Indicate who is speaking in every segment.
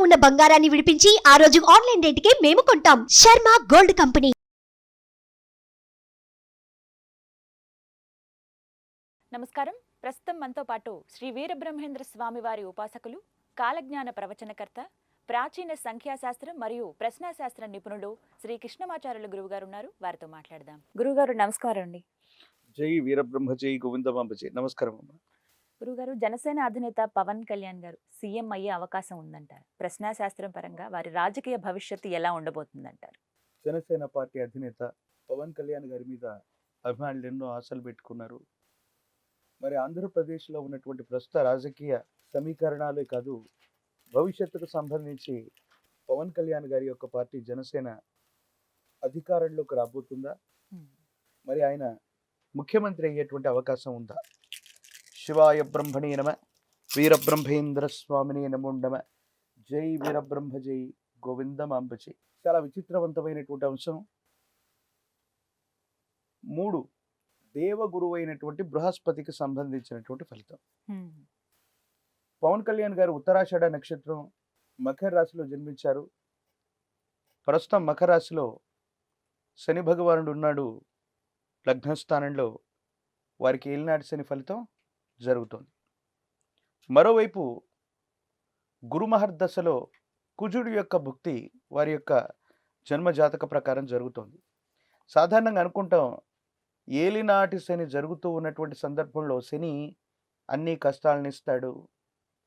Speaker 1: ఉన్న బంగారాన్ని విడిపించి ఆ రోజు ఆన్లైన్ రేటుకే మేము కొంటాం. Sharma gold company.
Speaker 2: నమస్కారం. ప్రస్తుతం మనతో పాటు శ్రీ వీరబ్రహ్మేంద్ర స్వామి వారి ఉపాసకులు, కాలజ్ఞాన ప్రవచనకర్త, ప్రాచీన సంఖ్యాశాస్త్రం మరియు ప్రశ్నాశాస్త్ర నిపుణుడు శ్రీ కృష్ణమాచార్యులు గురువుగారు ఉన్నారు. వారితో మాట్లాడదాం. గురువుగారు నమస్కారం అండి.
Speaker 3: జై వీరబ్రహ్మ జై గోవిందమాంబ జై. నమస్కారం అమ్మ.
Speaker 2: గురుగారు, జనసేన అధినేత పవన్ కళ్యాణ్ గారు సీఎం అయ్యే అవకాశం ఉందంటారు. ప్రశ్నాశాస్త్రం పరంగా వారి రాజకీయ భవిష్యత్తు ఎలా ఉండబోతుందంటారు?
Speaker 3: జనసేన పార్టీ అధినేత పవన్ కళ్యాణ్ గారి మీద అభిమానులు ఎన్నో ఆశలు పెట్టుకున్నారు. మరి ఆంధ్రప్రదేశ్లో ఉన్నటువంటి ప్రస్తుత రాజకీయ సమీకరణాలే కాదు, భవిష్యత్తుకు సంబంధించి పవన్ కళ్యాణ్ గారి యొక్క పార్టీ జనసేన అధికారంలోకి రాబోతుందా, మరి ఆయన ముఖ్యమంత్రి అయ్యేటువంటి అవకాశం ఉందా? శివాయ బ్రహ్మణే నమ, వీరబ్రహ్మేంద్ర స్వామినే నమో నమ, జై వీరబ్రహ్మ జై గోవిందమాంబ జై. చాలా విచిత్రవంతమైనటువంటి అంశం. 3 దేవగురువు అయినటువంటి బృహస్పతికి సంబంధించినటువంటి ఫలితం. పవన్ కళ్యాణ్ గారు ఉత్తరాషాఢ నక్షత్రం మకర రాశిలో జన్మించారు. ప్రస్తుతం మకర రాశిలో శని భగవానుడు ఉన్నాడు లగ్నస్థానంలో. వారికి ఏలినాటి శని ఫలితం జరుగుతుంది. మరోవైపు గురుమహర్దశలో కుజుడి యొక్క భుక్తి వారి యొక్క జన్మజాతక ప్రకారం జరుగుతుంది. సాధారణంగా అనుకుంటాం, ఏలినాటి శని జరుగుతూ ఉన్నటువంటి సందర్భంలో శని అన్ని కష్టాలను ఇస్తాడు,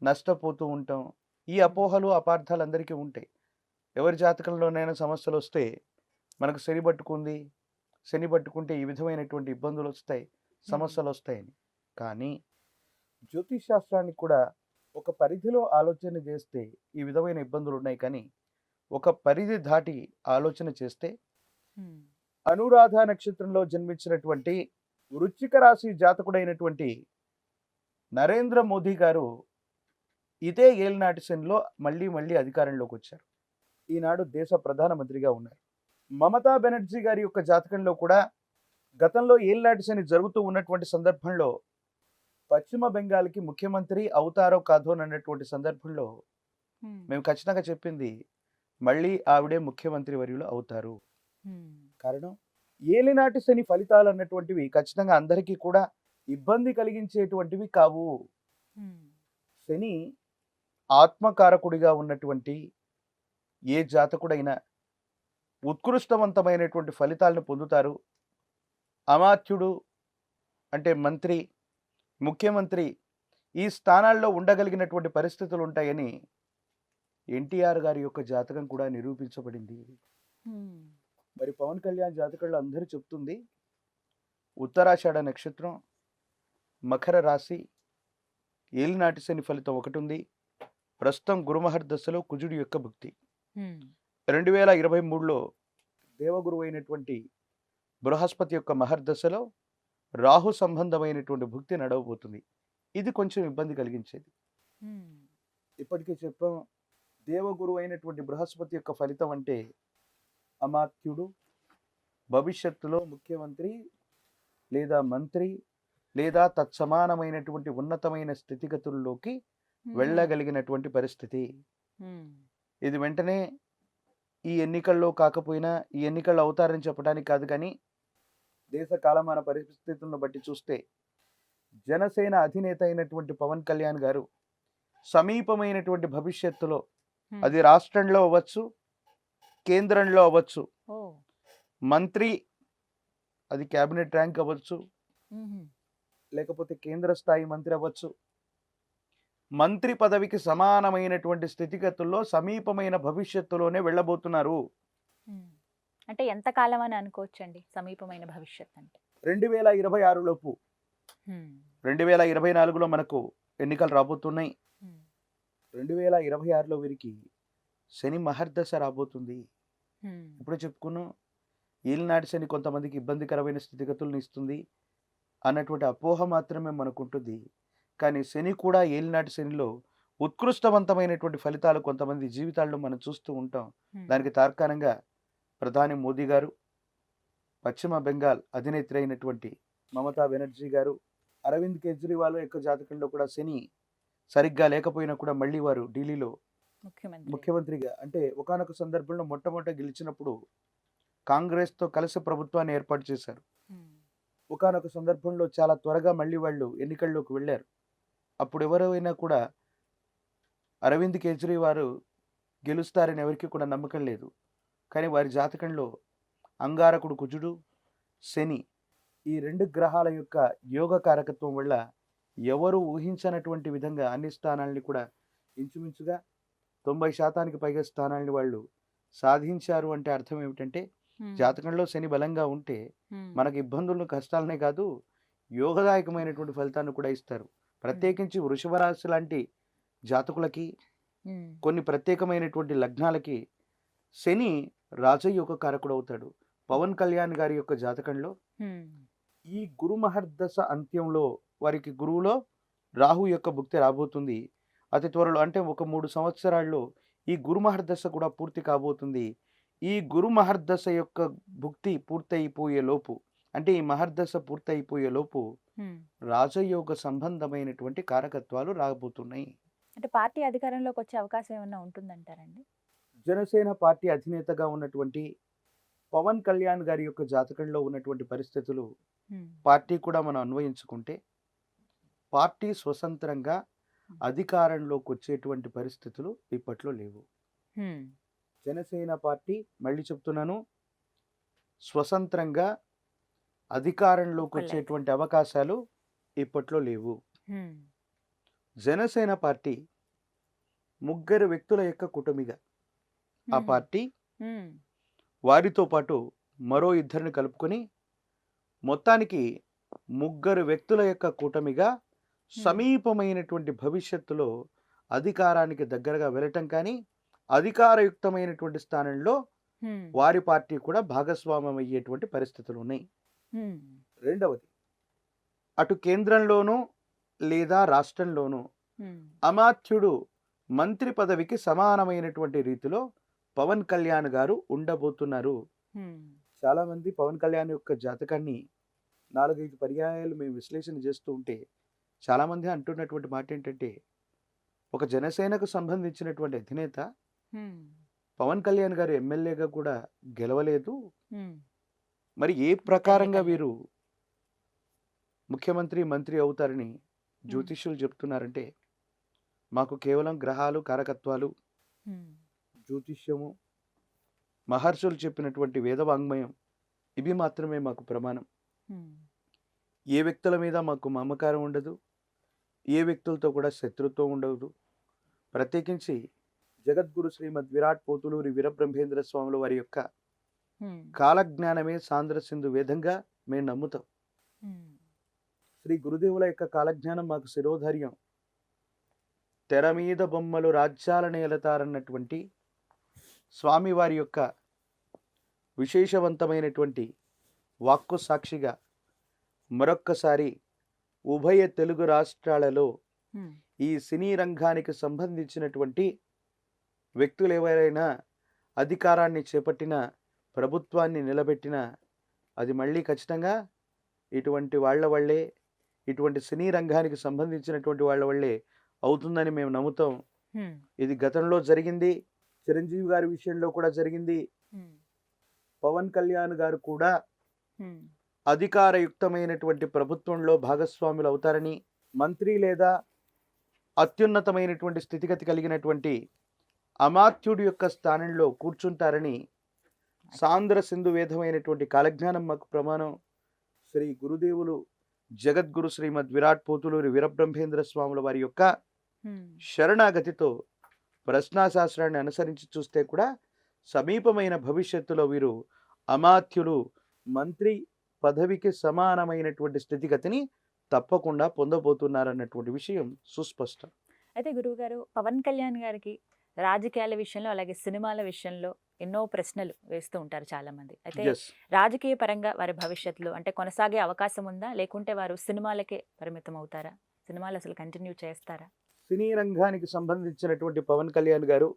Speaker 3: నష్టపోతూ ఉంటాం. ఈ అపోహలు అపార్థాలు అందరికీ ఉంటాయి. ఎవరి జాతకంలోనైనా సమస్యలు వస్తే మనకు శని పట్టుకుంది, శని పట్టుకుంటే ఈ విధమైనటువంటి ఇబ్బందులు వస్తాయి, సమస్యలు వస్తాయని. కానీ జ్యోతిష్ శాస్త్రానికి కూడా ఒక పరిధిలో ఆలోచన చేస్తే ఈ విధమైన ఇబ్బందులు ఉన్నాయి. కానీ ఒక పరిధి దాటి ఆలోచన చేస్తే అనురాధ నక్షత్రంలో జన్మించినటువంటి వృశ్చిక రాశి జాతకుడైనటువంటి నరేంద్ర మోదీ గారు ఇదే ఏలినాటి శనిలో మళ్ళీ అధికారంలోకి వచ్చారు. ఈనాడు దేశ ప్రధానమంత్రిగా ఉన్నారు. మమతా బెనర్జీ గారి యొక్క జాతకంలో కూడా గతంలో ఏలినాటి శని జరుగుతూ ఉన్నటువంటి సందర్భంలో పశ్చిమ బెంగాల్కి ముఖ్యమంత్రి అవుతారో కాదో అన్నటువంటి సందర్భంలో మేము ఖచ్చితంగా చెప్పింది, మళ్ళీ ఆవిడే ముఖ్యమంత్రి వర్యులు అవుతారు. కారణం, ఏలినాటి శని ఫలితాలు అన్నటువంటివి ఖచ్చితంగా అందరికీ కూడా ఇబ్బంది కలిగించేటువంటివి కావు. శని ఆత్మకారకుడిగా ఉన్నటువంటి ఏ జాతకుడైనా ఉత్కృష్టవంతమైనటువంటి ఫలితాలను పొందుతారు. అమాత్యుడు అంటే మంత్రి, ముఖ్యమంత్రి ఈ స్థానాల్లో ఉండగలిగినటువంటి పరిస్థితులు ఉంటాయని ఎన్టీఆర్ గారి యొక్క జాతకం కూడా నిరూపించబడింది. మరి పవన్ కళ్యాణ్ జాతకంలో అందరూ చెప్తుంది, ఉత్తరాషాఢ నక్షత్రం, మకర రాశి, ఏలినాటి శని ఫలితం ఒకటి ఉంది. ప్రస్తుతం గురుమహర్ దశలో కుజుడి యొక్క భుక్తి. 2023లో దేవగురువు అయినటువంటి బృహస్పతి యొక్క మహర్దశలో రాహు సంబంధమైనటువంటి భుక్తి నడవబోతుంది. ఇది కొంచెం ఇబ్బంది కలిగించేది. ఇప్పటికే చెప్పాం, దేవగురు అయినటువంటి బృహస్పతి యొక్క ఫలితం అంటే అమాత్యుడు భవిష్యత్తులో ముఖ్యమంత్రి లేదా మంత్రి లేదా తత్సమానమైనటువంటి ఉన్నతమైన స్థితిగతుల్లోకి వెళ్ళగలిగినటువంటి పరిస్థితి. ఇది వెంటనే ఈ ఎన్నికల్లో కాకపోయినా ఈ ఎన్నికల్లో అవుతారని చెప్పడానికి కాదు, కానీ దేశ కాలమాన పరిస్థితులను బట్టి చూస్తే జనసేన అధినేత అయినటువంటి పవన్ కళ్యాణ్ గారు సమీపమైనటువంటి భవిష్యత్తులో, అది రాష్ట్రంలో అవ్వచ్చు, కేంద్రంలో అవ్వచ్చు, మంత్రి, అది క్యాబినెట్ ర్యాంక్ అవ్వచ్చు, లేకపోతే కేంద్ర స్థాయి మంత్రి అవ్వచ్చు, మంత్రి పదవికి సమానమైనటువంటి స్థితిగతుల్లో సమీపమైన భవిష్యత్తులోనే వెళ్ళబోతున్నారు.
Speaker 2: అంటే ఎంత కాలం అని అనుకోవచ్చండి సమీపమైన భవిష్యత్ అంటే?
Speaker 3: 2026 లోపు. 2024లో మనకు ఎన్నికలు రాబోతున్నాయి. 2026లో వీరికి శని మహర్దశ రాబోతుంది. ఇప్పుడు చెప్పుకున్నాం, ఏలినాటి శని కొంతమందికి ఇబ్బందికరమైన స్థితిగతులను ఇస్తుంది అన్నటువంటి అపోహ మాత్రమే మనకుంటుంది. కానీ శని కూడా ఏలినాటి శనిలో ఉత్కృష్టవంతమైనటువంటి ఫలితాలు కొంతమంది జీవితాల్లో మనం చూస్తూ ఉంటాం. దానికి తార్కాణంగా ప్రధాని మోదీ గారు, పశ్చిమ బెంగాల్ అధినేత్రి అయినటువంటి మమతా బెనర్జీ గారు, అరవింద్ కేజ్రీవాల్ యొక్క జాతకంలో కూడా శని సరిగ్గా లేకపోయినా కూడా మళ్ళీ వారు ఢిల్లీలో ముఖ్యమంత్రిగా అంటే ఒకానొక సందర్భంలో మొట్టమొదట గెలిచినప్పుడు కాంగ్రెస్తో కలిసి ప్రభుత్వాన్ని ఏర్పాటు చేశారు. ఒకానొక సందర్భంలో చాలా త్వరగా మళ్ళీ వాళ్ళు ఎన్నికల్లోకి వెళ్ళారు. అప్పుడు ఎవరైనా కూడా అరవింద్ కేజ్రీవాల్ గెలుస్తారని ఎవరికి కూడా నమ్మకం లేదు. కానీ వారి జాతకంలో అంగారకుడు కుజుడు, శని ఈ 2 గ్రహాల యొక్క యోగ కారకత్వం వల్ల ఎవరు ఊహించనటువంటి విధంగా అన్ని స్థానాల్ని కూడా ఇంచుమించుగా 90% పైగా స్థానాల్ని వాళ్ళు సాధించారు. అంటే అర్థం ఏమిటంటే జాతకంలో శని బలంగా ఉంటే మనకి ఇబ్బందులను కష్టాలనే కాదు యోగదాయకమైనటువంటి ఫలితాన్ని కూడా ఇస్తారు. ప్రత్యేకించి వృషభ రాశి లాంటి జాతకులకి కొన్ని ప్రత్యేకమైనటువంటి లగ్నాలకి శని రాజయోగ కారకుడు అవుతాడు. పవన్ కళ్యాణ్ గారి యొక్క జాతకంలో ఈ గురు మహర్దశ అంత్యంలో వారికి గురువులో రాహు యొక్క భుక్తి రాబోతుంది. అతి త్వరలో అంటే ఒక 3 సంవత్సరాల్లో ఈ గురు మహర్దశ కూడా పూర్తి కాబోతుంది. ఈ గురు మహర్దశ యొక్క భుక్తి పూర్తయిపోయే లోపు అంటే ఈ మహర్దశ పూర్తయిపోయే లోపు రాజయోగ సంబంధమైనటువంటి కారకత్వాలు రాబోతున్నాయి.
Speaker 2: అంటే పార్టీ అధికారంలోకి వచ్చే అవకాశం ఏమన్నా ఉంటుందంటారండి?
Speaker 3: జనసేన పార్టీ అధినేతగా ఉన్నటువంటి పవన్ కళ్యాణ్ గారి యొక్క జాతకంలో ఉన్నటువంటి పరిస్థితులు పార్టీ కూడా మనం అన్వయించుకుంటే పార్టీ స్వతంత్రంగా అధికారంలోకి వచ్చేటువంటి పరిస్థితులు ఇప్పట్లో లేవు. జనసేన పార్టీ మళ్ళీ చెప్తున్నాను స్వతంత్రంగా అధికారంలోకి వచ్చేటువంటి అవకాశాలు ఇప్పట్లో లేవు. జనసేన పార్టీ 3 వ్యక్తుల యొక్క కూటమిగా ఆ పార్టీ వారితో పాటు మరో 2 కలుపుకొని మొత్తానికి 3 వ్యక్తుల యొక్క కూటమిగా సమీపమైనటువంటి భవిష్యత్తులో అధికారానికి దగ్గరగా వెళ్ళటం కానీ అధికారయుక్తమైనటువంటి స్థానంలో వారి పార్టీ కూడా భాగస్వామ్యం అయ్యేటువంటి పరిస్థితులు ఉన్నాయి. రెండవది అటు కేంద్రంలోనూ లేదా రాష్ట్రంలోనూ అమాత్యుడు మంత్రి పదవికి సమానమైనటువంటి రీతిలో పవన్ కళ్యాణ్ గారు ఉండబోతున్నారు. చాలా మంది పవన్ కళ్యాణ్ యొక్క జాతకాన్ని 4-5 పర్యాయాలు మేము విశ్లేషణ చేస్తూ ఉంటే చాలా మంది అంటున్నటువంటి మాట ఏంటంటే ఒక జనసేనకు సంబంధించినటువంటి అధినేత పవన్ కళ్యాణ్ గారు ఎమ్మెల్యేగా కూడా గెలవలేదు, మరి ఏ ప్రకారంగా వీరు ముఖ్యమంత్రి మంత్రి అవుతారని జ్యోతిష్యులు చెప్తున్నారంటే మాకు కేవలం గ్రహాలు కారకత్వాలు జ్యోతిష్యము మహర్షులు చెప్పినటువంటి వేదవాంగ్మయం ఇవి మాత్రమే మాకు ప్రమాణం. ఏ వ్యక్తుల మీద మాకు మమకారం ఉండదు, ఏ వ్యక్తులతో కూడా శత్రుత్వం ఉండదు. ప్రత్యేకించి జగద్గురు శ్రీమద్ విరాట్ పోతులూరి వీరబ్రహ్మేంద్ర స్వాముల వారి యొక్క కాలజ్ఞానమే సాంద్ర సింధు వేదంగా మేము నమ్ముతాం. శ్రీ గురుదేవుల యొక్క కాలజ్ఞానం మాకు శిరోధైర్యం. తెర మీద బొమ్మలు రాజ్యాలను ఏలతారన్నటువంటి స్వామివారి యొక్క విశేషవంతమైనటువంటి వాక్కు సాక్షిగా మరొక్కసారి ఉభయ తెలుగు రాష్ట్రాలలో ఈ సినీ రంగానికి సంబంధించినటువంటి వ్యక్తులు ఎవరైనా అధికారాన్ని చేపట్టిన ప్రభుత్వాన్ని నిలబెట్టిన అది మళ్ళీ ఖచ్చితంగా ఇటువంటి వాళ్ళ వల్లే, ఇటువంటి సినీ రంగానికి సంబంధించినటువంటి వాళ్ళ వల్లే అవుతుందని మేము నమ్ముతాం. ఇది గతంలో జరిగింది, చిరంజీవి గారి విషయంలో కూడా జరిగింది. పవన్ కళ్యాణ్ గారు కూడా అధికారయుక్తమైనటువంటి ప్రభుత్వంలో భాగస్వాములు అవుతారని, మంత్రి లేదా అత్యున్నతమైనటువంటి స్థితిగతి కలిగినటువంటి అమాత్యుడి యొక్క స్థానంలో కూర్చుంటారని సాంద్ర సింధు వేదమైనటువంటి కాలజ్ఞానం మాకు ప్రమాణం. శ్రీ గురుదేవులు జగద్గురు శ్రీమద్ విరాట్ పోతులూరి వీరబ్రహ్మేంద్ర స్వాముల వారి యొక్క శరణాగతితో ప్రశ్నాశాస్త్రాన్ని అనుసరించి చూస్తే కూడా సమీపమైన భవిష్యత్తులో వీరు అమాత్యులు మంత్రి పదవికి సమానమైనటువంటి స్థితిగతిని తప్పకుండా పొందబోతున్నారన్నటువంటి విషయం సుస్పష్టం.
Speaker 2: అయితే గురువు గారు, పవన్ కళ్యాణ్ గారికి రాజకీయాల విషయంలో అలాగే సినిమాల విషయంలో ఎన్నో ప్రశ్నలు వేస్తూ ఉంటారు చాలా మంది. అయితే రాజకీయ పరంగా వారి భవిష్యత్తులో అంటే కొనసాగే అవకాశం ఉందా, లేకుంటే వారు సినిమాలకే పరిమితం అవుతారా? సినిమాలు అసలు కంటిన్యూ చేస్తారా?
Speaker 3: సినీ రంగానికి సంబంధించినటువంటి పవన్ కళ్యాణ్ గారు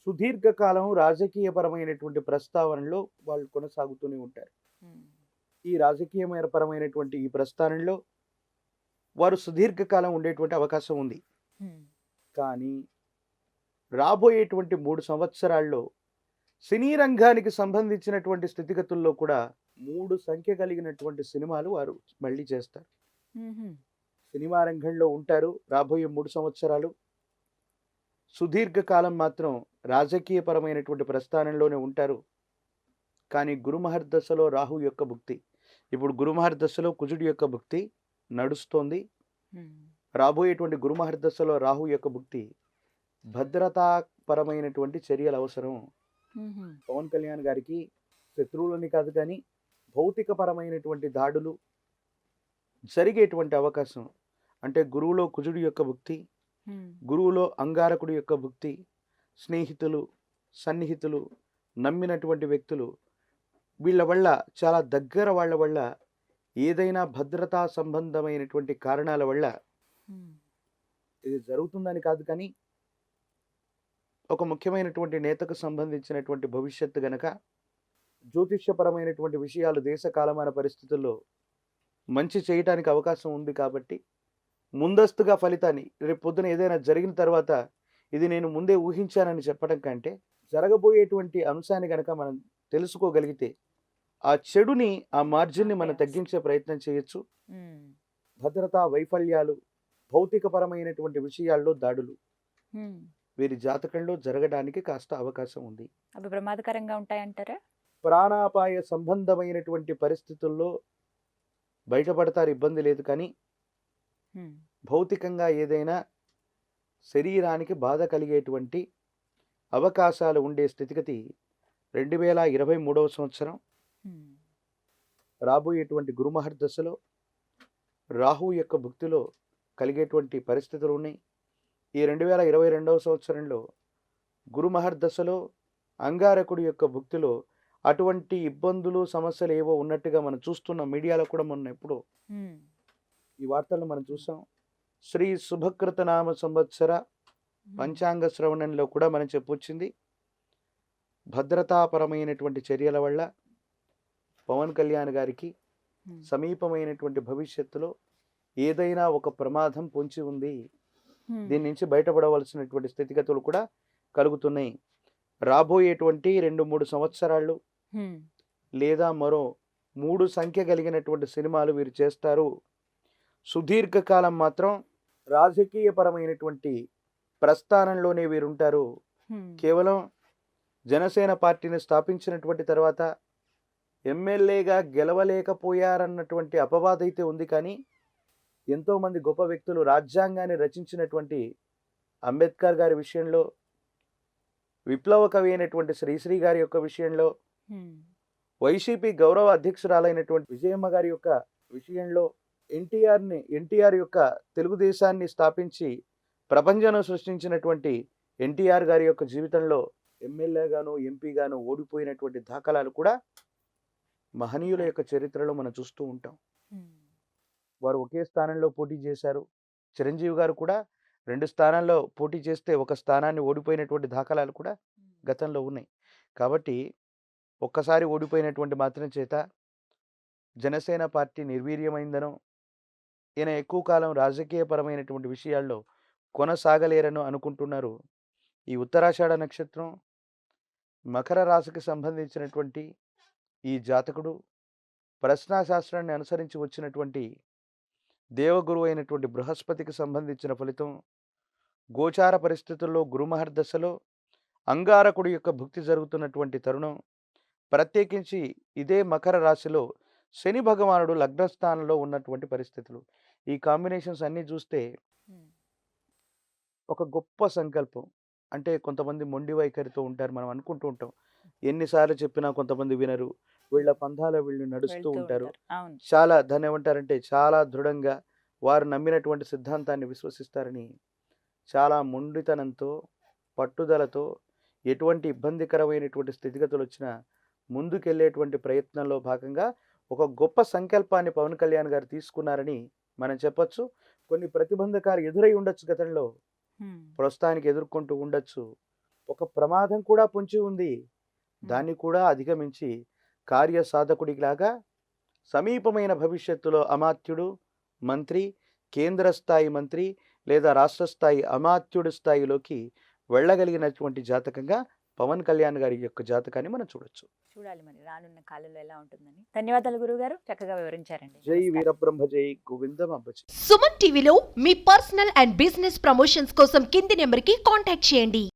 Speaker 3: సుదీర్ఘకాలం రాజకీయపరమైనటువంటి ప్రస్తావనలో వాళ్ళు కొనసాగుతూనే ఉంటారు. ఈ రాజకీయపరమైనటువంటి ఈ ప్రస్థానంలో వారు సుదీర్ఘకాలం ఉండేటువంటి అవకాశం ఉంది. కానీ రాబోయేటువంటి 3 సంవత్సరాల్లో సినీ రంగానికి సంబంధించినటువంటి స్థితిగతుల్లో కూడా 3 సంఖ్య కలిగినటువంటి సినిమాలు వారు మళ్ళీ చేస్తారు. సినిమా రంగంలో ఉంటారు రాబోయే 3 సంవత్సరాలు. సుదీర్ఘకాలం మాత్రం రాజకీయపరమైనటువంటి ప్రస్థానంలోనే ఉంటారు. కానీ గురుమహర్దశలో రాహు యొక్క భుక్తి, ఇప్పుడు గురుమహర్దశలో కుజుడి యొక్క భుక్తి నడుస్తోంది. రాబోయేటువంటి గురుమహర్దశలో రాహు యొక్క భుక్తి భద్రతాపరమైనటువంటి చర్యలు అవసరం. పవన్ కళ్యాణ్ గారికి శత్రువులని కాదు కానీ భౌతికపరమైనటువంటి దాడులు జరిగేటువంటి అవకాశం. అంటే గురువులో కుజుడి యొక్క భుక్తి, గురువులో అంగారకుడి యొక్క భుక్తి, స్నేహితులు, సన్నిహితులు, నమ్మినటువంటి వ్యక్తులు, వీళ్ళ వల్ల, చాలా దగ్గర వాళ్ళ వల్ల, ఏదైనా భద్రతా సంబంధమైనటువంటి కారణాల వల్ల ఇది జరుగుతుందని కాదు కానీ ఒక ముఖ్యమైనటువంటి నేతకు సంబంధించినటువంటి భవిష్యత్తు గనక జ్యోతిష్యపరమైనటువంటి విషయాలు దేశ కాలమాన పరిస్థితుల్లో మంచి చేయటానికి అవకాశం ఉంది. కాబట్టి ముందస్తుగా ఫలితాన్ని రేపు పొద్దున ఏదైనా జరిగిన తర్వాత ఇది నేను ముందే ఊహించానని చెప్పడం కంటే జరగబోయేటువంటి అంశాన్ని గనక మనం తెలుసుకోగలిగితే ఆ చెడుని, ఆ మార్జిన్ని మనం తగ్గించే ప్రయత్నం చేయొచ్చు. భద్రతా వైఫల్యాలు, భౌతికపరమైనటువంటి విషయాల్లో దాడులు వీరి జాతకంలో జరగడానికి కాస్త అవకాశం ఉంది.
Speaker 2: అవి ప్రమాదకరంగా ఉంటాయంటారా?
Speaker 3: ప్రాణాపాయ సంబంధమైనటువంటి పరిస్థితుల్లో బయటపడతారు, ఇబ్బంది లేదు. కానీ భౌతికంగా ఏదైనా శరీరానికి బాధ కలిగేటువంటి అవకాశాలు ఉండే స్థితిగతి 2023వ సంవత్సరం రాబోయేటువంటి గురుమహర్దశలో రాహు యొక్క భుక్తిలో కలిగేటువంటి పరిస్థితులు ఉన్నాయి. ఈ 2022వ సంవత్సరంలో గురుమహర్దశలో అంగారకుడి యొక్క భుక్తిలో అటువంటి ఇబ్బందులు, సమస్యలు ఏవో ఉన్నట్టుగా మనం చూస్తున్నాం. మీడియాలో కూడా మొన్న ఎప్పుడో ఈ వార్తలను మనం చూసాం. శ్రీ శుభకృత నామ సంవత్సర పంచాంగ శ్రవణంలో కూడా మనం చెప్పొచ్చింది, భద్రతాపరమైనటువంటి చర్యల వల్ల పవన్ కళ్యాణ్ గారికి సమీపమైనటువంటి భవిష్యత్తులో ఏదైనా ఒక ప్రమాదం పొంచి ఉంది. దీని నుంచి బయటపడవలసినటువంటి స్థితిగతులు కూడా కలుగుతున్నాయి. రాబోయేటువంటి 2-3 సంవత్సరాలు లేదా మరో 3 సంఖ్య కలిగినటువంటి సినిమాలు వీరు చేస్తారు. సుదీర్ఘకాలం మాత్రం రాజకీయపరమైనటువంటి ప్రస్థానంలోనే వీరుంటారు. కేవలం జనసేన పార్టీని స్థాపించినటువంటి తర్వాత ఎమ్మెల్యేగా గెలవలేకపోయారన్నటువంటి అపవాదైతే ఉంది. కానీ ఎంతోమంది గొప్ప వ్యక్తులు, రాజ్యాంగాన్ని రచించినటువంటి అంబేద్కర్ గారి విషయంలో, విప్లవ కవి అయినటువంటి శ్రీశ్రీ గారి యొక్క విషయంలో, వైసీపీ గౌరవ అధ్యక్షురాలైనటువంటి విజయమ్మ గారి యొక్క విషయంలో, ఎన్టీఆర్ యొక్క తెలుగుదేశాన్ని స్థాపించి ప్రపంచంలో సృష్టించినటువంటి ఎన్టీఆర్ గారి యొక్క జీవితంలో ఎమ్మెల్యేగాను, ఎంపీగాను ఓడిపోయినటువంటి దాఖలాలు కూడా మహనీయుల యొక్క చరిత్రలో మనం చూస్తూ ఉంటాం. వారు ఒకే స్థానంలో పోటీ చేశారు. చిరంజీవి గారు కూడా 2 స్థానాల్లో పోటీ చేస్తే ఒక స్థానాన్ని ఓడిపోయినటువంటి దాఖలాలు కూడా గతంలో ఉన్నాయి. కాబట్టి ఒక్కసారి ఓడిపోయినటువంటి మాత్రం చేత జనసేన పార్టీ నిర్వీర్యమైందనో, ఈయన ఎక్కువ కాలం రాజకీయపరమైనటువంటి విషయాల్లో కొనసాగలేరనో అనుకుంటున్నారు. ఈ ఉత్తరాషాఢ నక్షత్రం, మకర రాశికి సంబంధించినటువంటి ఈ జాతకుడు ప్రశ్నాశాస్త్రాన్ని అనుసరించి వచ్చినటువంటి దేవగురువు అయినటువంటి బృహస్పతికి సంబంధించిన ఫలితం, గోచార పరిస్థితుల్లో గురుమహర్దశలో అంగారకుడి యొక్క భుక్తి జరుగుతున్నటువంటి తరుణం, ప్రత్యేకించి ఇదే మకర రాశిలో శని భగవానుడు లగ్నస్థానంలో ఉన్నటువంటి పరిస్థితులు, ఈ కాంబినేషన్స్ అన్నీ చూస్తే ఒక గొప్ప సంకల్పం. అంటే కొంతమంది మొండి వైఖరితో ఉంటారు, మనం అనుకుంటూ ఉంటాం. ఎన్నిసార్లు చెప్పినా కొంతమంది వినరు, వీళ్ళ పంథాలో వీళ్ళు నడుస్తూ ఉంటారు. చాలా దాన్ని ఏమంటారంటే చాలా దృఢంగా వారు నమ్మినటువంటి సిద్ధాంతాన్ని విశ్వసిస్తారని చాలా మొండితనంతో, పట్టుదలతో, ఎటువంటి ఇబ్బందికరమైనటువంటి స్థితిగతులు వచ్చినా ముందుకెళ్ళేటువంటి ప్రయత్నంలో భాగంగా ఒక గొప్ప సంకల్పాన్ని పవన్ కళ్యాణ్ గారు తీసుకున్నారని మనం చెప్పొచ్చు. కొన్ని ప్రతిబంధకాలు ఎదురై ఉండొచ్చు, గతంలో ప్రస్తుతానికి ఎదుర్కొంటూ ఉండొచ్చు. ఒక ప్రమాదం కూడా పొంచి ఉంది, దాన్ని కూడా అధిగమించి కార్యసాధకుడిలాగా సమీపమైన భవిష్యత్తులో అమాత్యుడు, మంత్రి, కేంద్ర స్థాయి మంత్రి లేదా రాష్ట్ర స్థాయి అమాత్యుడి స్థాయిలోకి వెళ్ళగలిగినటువంటి జాతకంగా పవన్ కళ్యాణ్ గారి యొక్క జాతకాన్ని మనం చూడొచ్చు.
Speaker 2: చూడాలి మరి రానున్న కాలంలో ఎలా ఉంటుందని. ధన్యవాదాలు గురుగారు, చక్కగా వివరించారండి.
Speaker 3: జై
Speaker 2: నమస్కారం.
Speaker 3: వీరబ్రహ్మ జై గోవిందం అంబచి.
Speaker 1: సుమన్ టీవీలో మీ పర్సనల్ అండ్ బిజినెస్ ప్రమోషన్స్ కోసం కింది నెంబర్కి కాంటాక్ట్ చేయండి.